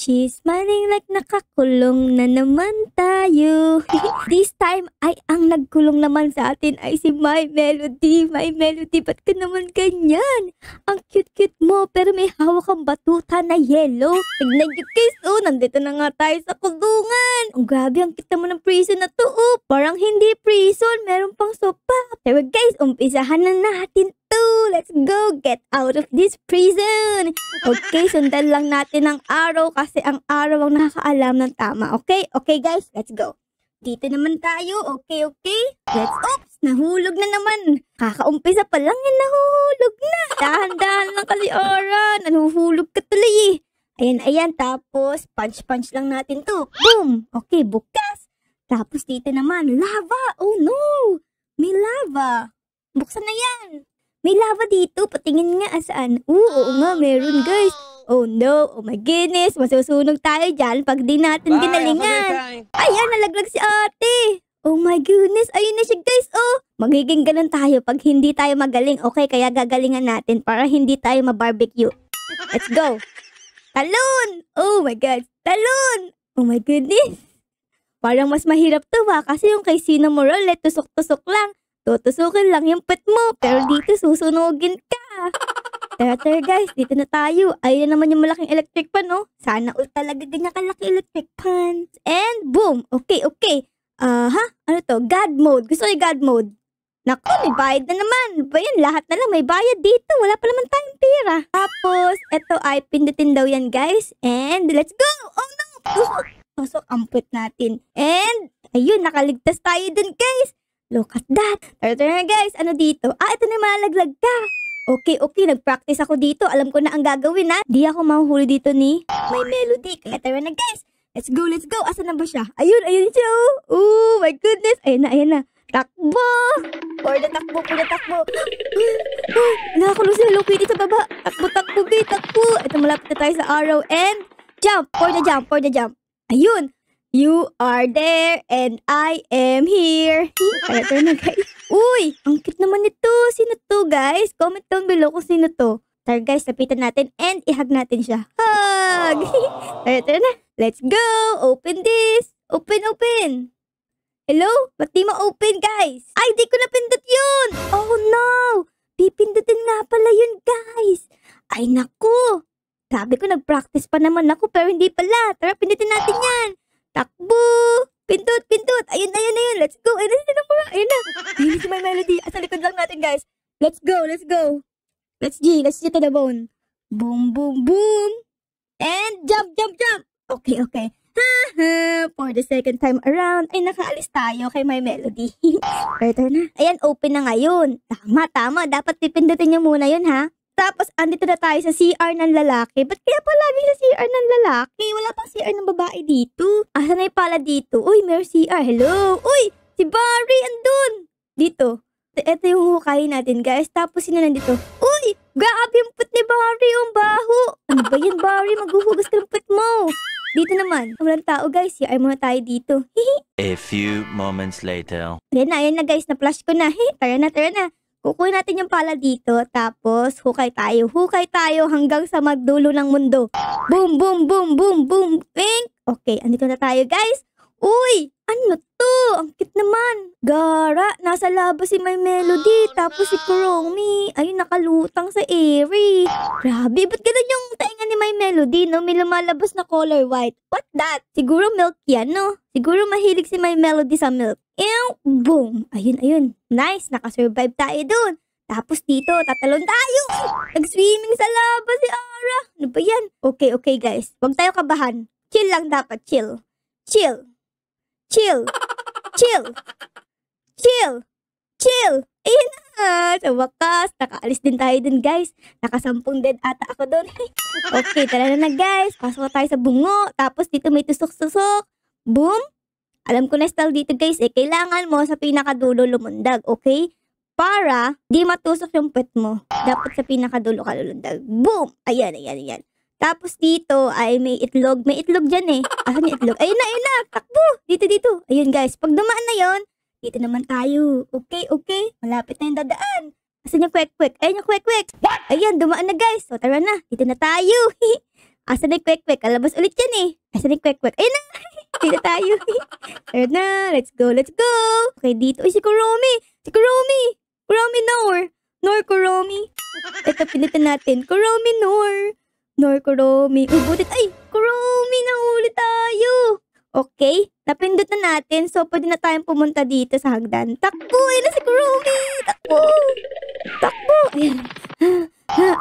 She's smiling like nakakulong na naman tayo. This time ay ang nagkulong naman sa atin ay si My Melody. My Melody, ba't ka naman ganyan? Ang cute-cute mo pero may hawak kang batuta na yellow. Tignan nyo guys, nandito na nga tayo sa kulungan. Ang grabe, ang cute naman ng prison na to. Parang hindi prison, meron pang sopa. Pero guys, umpisahan na natin to. Let's go, get out of this prison. Okay, sundan lang natin ang araw kasi ang araw ang nakakaalam ng tama. Okay? Okay guys, let's go. Dito naman tayo. Okay, okay. Oops, nahulog na naman. Kakaumpisa pa lang yan, nahuhulog na. Dahan-dahan lang kasi, Ara. Nahuhulog ka tuloy eh. Ayan. Tapos, punch lang natin to. Boom. Okay, bukas. Tapos dito naman, lava. Oh no. May lava. Buksan na yan. May lava dito. Patingin nga saan. Oo nga, meron guys. Oh no. Oh my goodness. Masusunog tayo dyan pag di natin ginalingan. Ayan, nalaglag si ate. Oh my goodness. Ayun na siya guys. Oh, magiging ganun tayo pag hindi tayo magaling. Okay, kaya gagalingan natin para hindi tayo mabarbecue. Let's go. Talon. Oh my God. Talon. Oh my goodness. Parang mas mahirap to kasi yung kay Sino Morale, tusok-tusok lang. Tutusukin lang yung pet mo, pero dito susunugin ka. Tara guys, dito na tayo. Ayun na naman yung malaking electric pan, no? Sana all talaga ganyan kalaki electric pan. And boom! Okay. Ano to? God mode. Gusto ko yung God mode. Naku, may bayad na naman. Ba yan? Lahat na lang may bayad dito. Wala pa naman tayong pera. Tapos, eto ay pindutin daw yan guys. And let's go! Oh no! Pasok ang pet natin. And, ayun, nakaligtas tayo dun guys. Look at that. Tara guys, ano dito? Ito na malaglag ka. Okay, nag-practice ako dito. Alam ko na ang gagawin Di ako mahuhuli dito ni My Melody. Kaya tara na guys. Let's go. Asan na ba siya? Ayun siya. Oh my goodness. Ayan na. Takbo. Pwede takbo. Nakakulong si Hello Kitty sa baba. Takbo, takbo. Ito, malapit na tayo sa araw. And jump. For the jump. Ayun. You are there and I am here. Ito na guys. Uy, ang cute naman nito. Sino to guys? Comment down below kung sino to. Tara guys, lapitan natin and ihag natin siya. Hug! Tara na. Let's go. Open this. Open. Hello? Ba't di ma-open guys? Ay, di ko napindot yun. Oh no. Pipindutin nga pala yun guys. Ay naku. Sabi ko nag-practice pa naman ako pero hindi pala. Tara, pindutin natin yan. Takbo! Pindot! Ayun. Let's go! Ayun na. Ayun si My Melody. Sa likod lang natin, guys. Let's go! Let's G to the bone. Boom! And jump! Okay. For the second time around, ay nakaalis tayo kay My Melody. Ito na. Ayan, open na ngayon. Tama. Dapat pipindutin nyo muna yun, ha? Tapos, andito na tayo sa CR ng lalaki. Ba't kaya palagi sa CR ng lalaki? Wala pang CR ng babae dito. Asa na yung pala dito? Uy, may CR. Hello? Uy, si Barry, andun. Dito. Ito yung hukayin natin, guys. Tapos, sino nandito? Uy, grabe yung put ni Barry. Yung baho. Ano ba yan, Barry? Maghuhugas ka ng put mo. Dito naman. Walang tao, guys. CR muna tayo dito. A few moments later. Ayan na, guys. Na-flash ko na. Tara na. Kukunin natin yung pala dito, tapos hukay tayo hanggang sa magdulo ng mundo. Boom! Pink! Okay, andito na tayo guys. Uy! Ano to? Ang cute naman. Gara, nasa labas si My Melody, tapos si Kuromi. Ayun, nakalutang sa airy. Grabe, ba't ganun yung tainga ni My Melody, no? May lumalabas na color white. What that? Siguro milk yan, no? Siguro mahilig si My Melody sa milk. Boom! Ayun. Nice, nakasurvive tayo dun. Tapos dito, tatalon tayo. Nag-swimming sa labas si Ara. Ano ba yan? Okay guys. Huwag tayo kabahan. Chill lang dapat, chill. Ayun na. Sa wakas, nakaalis din tayo dun guys. Nakasampung dead ata ako dun. Okay, tara na guys. Pasok tayo sa bungo. Tapos dito may tusok-tusok. Boom! Alam ko na style dito guys kailangan mo sa pinakadulo lumundag, okay? Para di matusok yung pet mo. Dapat sa pinakadulo ka lumundag. Boom! Ayan. Tapos dito ay may itlog. May itlog dyan Asan yung itlog? Ayun na. Takbo! Dito. Ayun guys, pag dumaan na yon, dito naman tayo. Okay. Malapit na yung dadaan. Asan yung kwek-kwek? Ayun yung kwek-kwek. Ayan, dumaan na guys. So tara na. Dito na tayo. Asan na yung kwek-kwek? Alabas ulit yan eh. Asan na yung kwek-kwek? Ayun na! Dito tayo. Ayun na, let's go, let's go! Okay, dito. Ay, si Kuromi! Si Kuromi! Kuromi, Nor! Nor, Kuromi. Ito, pilitan natin. Kuromi, Nor! Nor, Kuromi. Ubutit. Ay, Kuromi! Nahuli tayo! Okay, napindot na natin. So, pwede na tayong pumunta dito sa hagdan. Takbo! Ayun na si Kuromi! Takbo! Takbo! Ayan.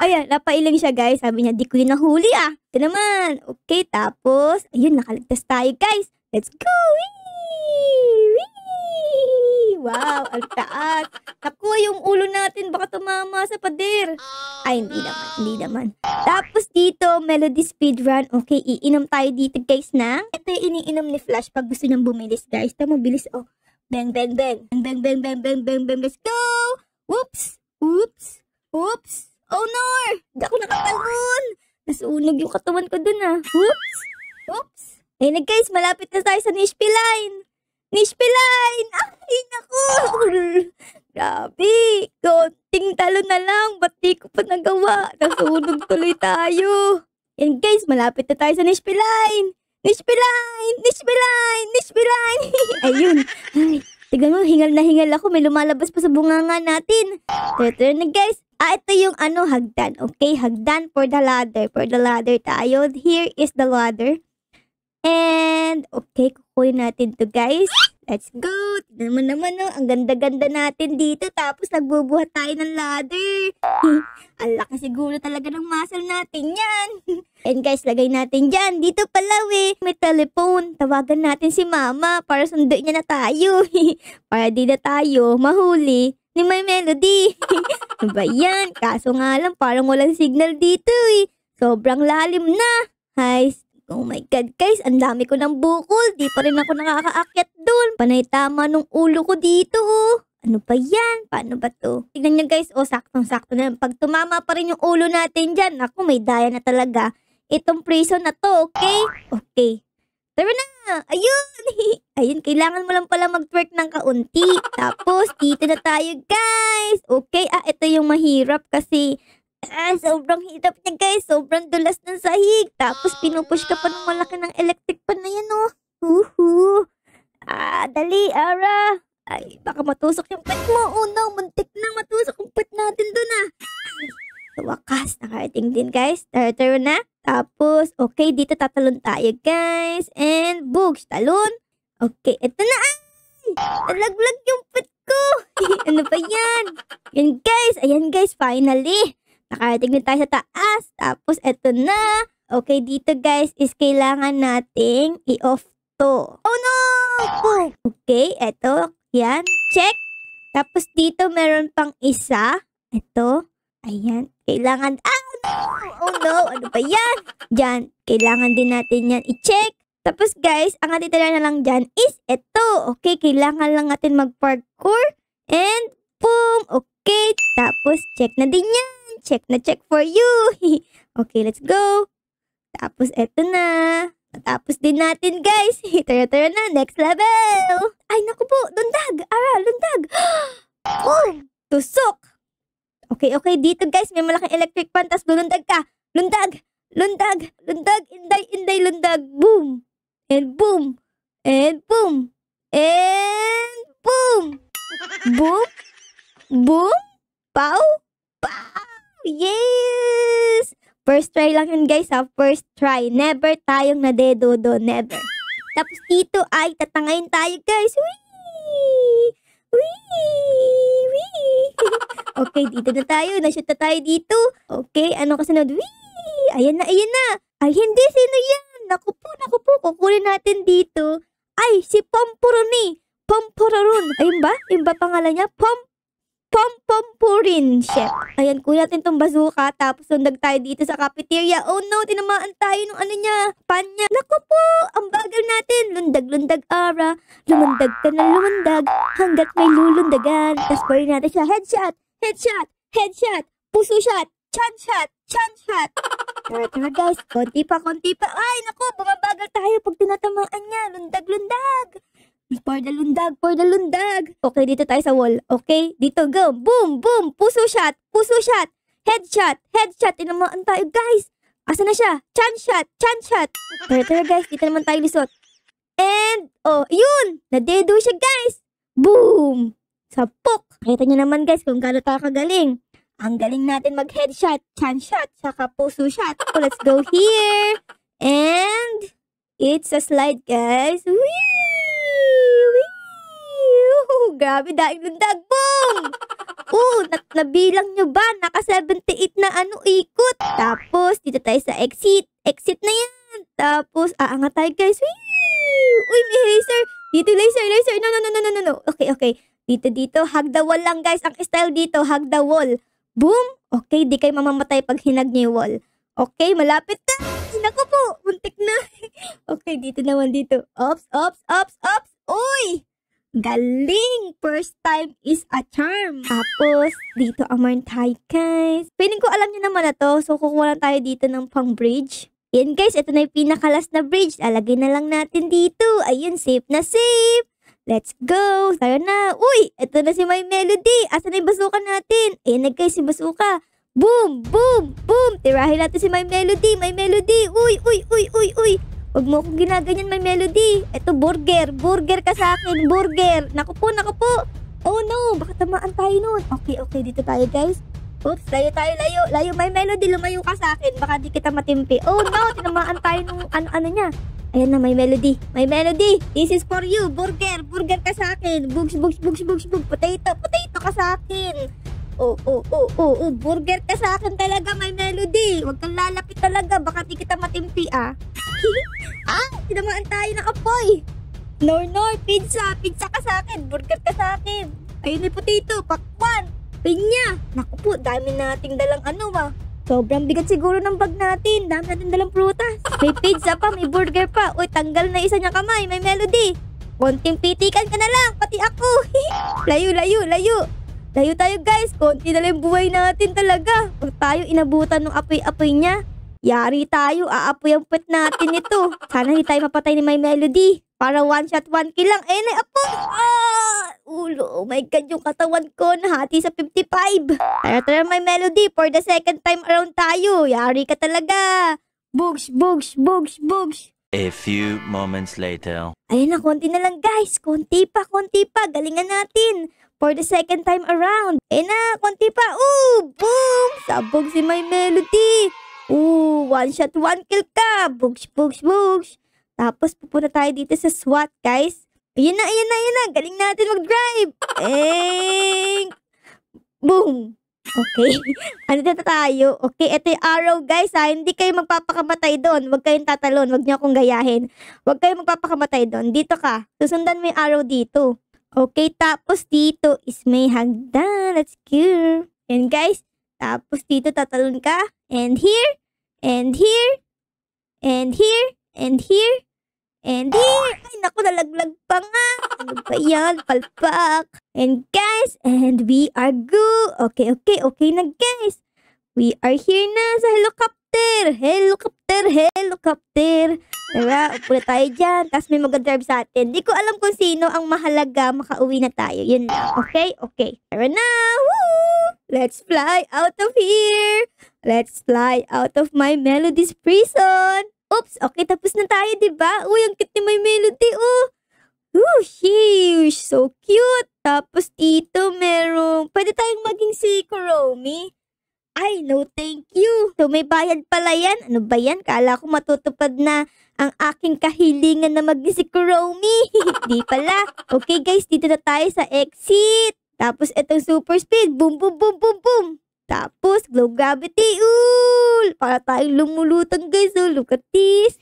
Ayan, napailing siya guys. Sabi niya, di ko yun nahuli ah. Ito naman. Okay, tapos, ayun, nakaligtas tayo guys. Let's go! Whee! Whee! Wow, ang taas. Naku, yung ulo natin baka tumama sa pader. Ay, hindi naman. Tapos dito, Melody Speedrun. Okay, iinom tayo dito guys na. Ito yung iniinom ni Flash pag gusto niyang bumilis guys. Ito, mabilis oh. Bang, bang, bang. Bang, bang, bang, bang, bang, bang. Let's go! Whoops! Whoops! Whoops! Oh no! Hindi ako nakatalon! Nasunog yung katawan ko dun ah. Whoops! Whoops! Ayun na guys, malapit na tayo sa Nishpi Line! Nishpi Line! Ay, naku! Grabe! Konting talon na lang. Ba't di ko pa nagawa? Nasunog tuloy tayo. Yan guys, malapit na tayo sa Nishpi Line! Nishpi Line! Nishpi Line! Nishpi Line! Ayun. Ay, tignan mo, hingal na hingal ako. May lumalabas pa sa bunganga natin. Ito na guys. Ito yung hagdan. Okay, hagdan for the ladder. For the ladder tayo. Here is the ladder. And, okay, kukunin natin to guys. Let's go. Tignan mo naman, oh. Ang ganda-ganda natin dito. Tapos, nagbubuhat tayo ng ladder. Ang laki siguro talaga ng muscle natin yan. And guys, lagay natin dyan. Dito pala, may telephone. Tawagan natin si mama para sunduin niya na tayo. Para di na tayo mahuli ni My Melody. Ano ba yan? Kaso nga lang, parang walang signal dito eh. Sobrang lalim na. Hi. Oh my God, guys, ang dami ko ng bukol. Di pa rin ako nakakaakyat dun. Panay tama nung ulo ko dito, oh. Ano ba yan? Paano ba to? Tignan nyo guys, oh, saktong-sakto na. Pag tumama pa rin yung ulo natin dyan, ako, may daya na talaga. Itong prison na to, okay? Okay. Tara na! Ayun! Ayun, kailangan mo lang pala mag-twerk ng kaunti. Tapos, dito na tayo, guys. Okay, ito yung mahirap kasi sobrang hirap niya, guys. Sobrang dulas ng sahig. Tapos, pinupush ka pa ng malaki ng electric pan na yan, oh. Dali, Ara. Ay, baka matusok yung pet mo. Oh no, muntik na matusok yung pet natin dun, ah. Sa wakas, nakarating din, guys. Tara na. Tapos, okay, dito tatalon tayo, guys. And, boogs, talon. Okay, eto na. Ay! Nalaglag yung pet ko. Ano ba yan? Yan, guys. Ayan, guys, finally. Nakarating din tayo sa taas. Tapos, eto na. Okay, dito, guys, is kailangan nating i-off to. Oh, no! Boom! Okay, eto. Yan. Check. Tapos, dito, meron pang isa. Eto. Ayan. Kailangan... Oh no! Ano ba yan? Diyan. Kailangan din natin yan i-check. Tapos guys, ang natitira na lang dyan is ito. Okay, kailangan lang natin mag-parkour. And boom! Okay. Tapos check na din yan. Check na check for you. Okay, let's go. Tapos eto na. Tapos din natin guys. Tara na. Next level. Ay naku po. Lundag. Ara, lundag. Boom! Tusok. Okay. Dito guys, may malaking electric pan. Tapos lundag ka. Lundag. Inday, lundag. Boom. And boom. And boom. And boom. Boom. Boom. Pow. Pow. Yes. First try lang yun guys ha. First try. Never tayong nadedodo. Never. Tapos dito ay tatangayin tayo guys. Whee! Okay, dito na tayo. Nashoot na tayo dito. Okay, ano kasunod? Whee! Ayan na. Ay, hindi. Sino yan? Naku po. Kukunin natin dito. Ay, si Pompuroni. Pompurarun. Ayun ba? Yung ba pangalan niya? Pompurin, chef. Ayan, kunin natin tong bazooka. Tapos sundag tayo dito sa cafeteria. Oh no, tinamaan tayo nung pan niya. Naku po, ang bagal natin. Lundag, Ara. Lumundag ka na lumundag. Hanggat may lulundagan. Tapos pwede natin siya. Headshot. Puso shot. Chan shot. Tara guys, konti pa. Ay, naku, bumabagal tayo pag tinatamaan niya. Lundag. For the lundag. Okay, dito tayo sa wall. Okay, dito, go. Boom. Puso shot. Headshot. Tinamaan tayo, guys. Asa na siya? Chan shot! Chan shot! Tara guys, dito naman tayo lusot. And, oh, yun! Nadedo siya guys! Boom! Sapok! Kita nyo naman guys kung gaano tayo kagaling. Ang galing natin mag-headshot, chan shot, saka puso shot. So, let's go here. And, it's a slide guys. Whee! Grabe, daing lundag. Boom! Nabilang nyo ba? Naka 78 na ikot. Tapos, dito tayo sa exit. Exit na yan. Tapos, aangat tayo guys. Whee! Uy, may laser. Dito laser. No. Okay. Dito. Hug the wall lang guys. Ang style dito, hug the wall. Boom! Okay, di kayo mamamatay pag hinag niyo yung wall. Okay, malapit na. Naku po, muntik na. Okay, dito naman dito. Ops. Uy! Galing! First time is a charm. Tapos, dito amarn tayo, guys. Feeling ko alam niyo naman na to. So, kukuha lang tayo dito ng pang bridge. Yan, guys. Ito na yung pinakalas na bridge. Alagay na lang natin dito. Ayun, safe na safe. Let's go! Tayo na! Uy! Ito na si My Melody! Asan na yung basuka natin? Ayan na guys, si basuka! Boom! Tirahin natin si My Melody! My Melody! Uy! Huwag mo akong ginaganyan, My Melody! Ito, burger! Burger ka sa akin! Burger! Naku po! Oh no! Baka tamaan tayo nun! Okay, dito tayo guys! Oops! Layo! My Melody! Lumayo ka sa akin! Baka di kita matimpi! Oh no! Tinamaan tayo nung ano niya! Ayan na, My Melody. My Melody, this is for you. Burger ka sa akin. Bugs. Potato ka sa akin. Oh, burger ka sa akin talaga, My Melody. Huwag kang lalapit talaga. Baka di kita matimpi, tinamaan tayo na kapoy. Nor, pizza ka sa akin. Burger ka sa akin. Ayun may potato, pakwan. Pinya. Naku po, dami nating dalang Sobrang bigat siguro ng bag natin. Dami natin dalang prutas. May pizza pa, may burger pa. Uy, tanggal na isa niyang kamay. My Melody. Konting pitikan ka na lang. Pati ako. Layo. Layo tayo guys. Konti na lang buhay natin talaga. Pag tayo inabutan ng apoy-apoy niya, yari tayo. Aapoy ang pet natin ito. Sana hindi tayo mapatay ni My Melody. Para one shot, one kill lang. Ayun ay apoy. Ulo. Oh my God, yung katawan ko nahati sa 55. Tara, My Melody. For the second time around tayo. Yari ka talaga. Bugs. A few moments later. Ayun na, konti na lang guys. Konti pa. Galingan natin. For the second time around. Ayun na, konti pa. Boom. Sabog si My Melody. One shot, one kill ka. Bugs. Tapos pupunta tayo dito sa SWAT guys. Ayun na. Galing natin mag-drive. Boom. Okay. Andito tayo. Okay, ito yung arrow guys Hindi kayo magpapakamatay doon. Huwag kayong tatalon. Huwag niyo akong gayahin. Huwag kayong magpapakamatay doon. Dito ka. Susundan mo yung arrow dito. Okay, tapos dito is may hagdan. Let's go. And guys, tapos dito tatalon ka. And here. Ay, naku, nalaglag pa nga. Ano ba yan? Palpak. And guys, and we are good. Okay na guys. We are here na sa helicopter. Tara, upo na tayo dyan. Tapos may mag-drive sa atin. Di ko alam kung sino ang mahalaga. Makauwi na tayo. Yun lang. Okay. Tara na. Woo! Let's fly out of here. Let's fly out of My Melody's prison. Oops, okay, tapos na tayo, diba? Uy, ang cute ni My Melody, sheesh, so cute. Tapos dito, pwede tayong maging si Kuromi. Ay, no thank you. So, may bayad pala yan. Ano ba yan? Kala ko matutupad na ang aking kahilingan na maging si Kuromi. Di pala. Okay, guys, dito na tayo sa exit. Tapos, itong super speed. Boom. Tapos, glow gravity. Para tayong lumulutang guys. Look at this.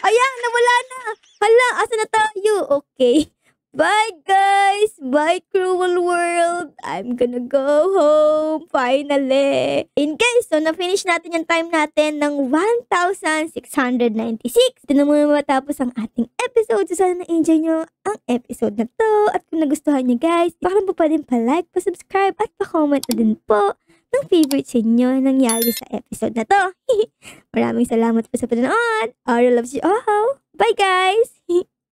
Ayan, nawala na. Hala, asa na tayo? Okay. Bye guys. Bye cruel world. I'm gonna go home. Finally. And guys, so na-finish natin yung time natin ng 1,696. Ito na muna matapos ang ating episode. So sana na-enjoy nyo ang episode na to. At kung nagustuhan nyo guys, baka po pwedeng pa-like, pa-subscribe, at pa-comment na din po ng favorite sa inyo nangyari sa episode na to. Maraming salamat po sa panonood. Ara loves you all. Bye guys!